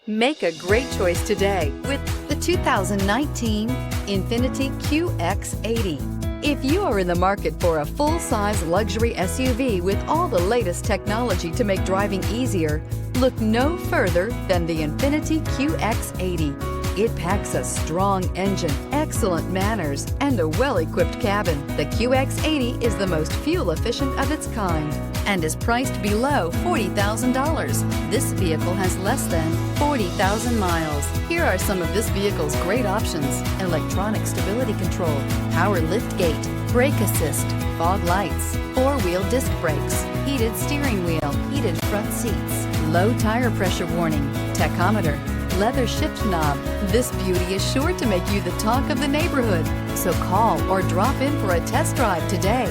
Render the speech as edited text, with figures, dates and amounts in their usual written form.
Make a great choice today with the 2019 INFINITI QX80. If you are in the market for a full-size luxury SUV with all the latest technology to make driving easier, look no further than the INFINITI QX80. It packs a strong engine, excellent manners, and a well-equipped cabin. The QX80 is the most fuel-efficient of its kind and is priced below $40,000. This vehicle has less than 40,000 miles. Here are some of this vehicle's great options: electronic stability control, power liftgate, brake assist, fog lights, four-wheel disc brakes, heated steering wheel, heated front seats, low tire pressure warning, tachometer, leather shift knob. This beauty is sure to make you the talk of the neighborhood. So call or drop in for a test drive today.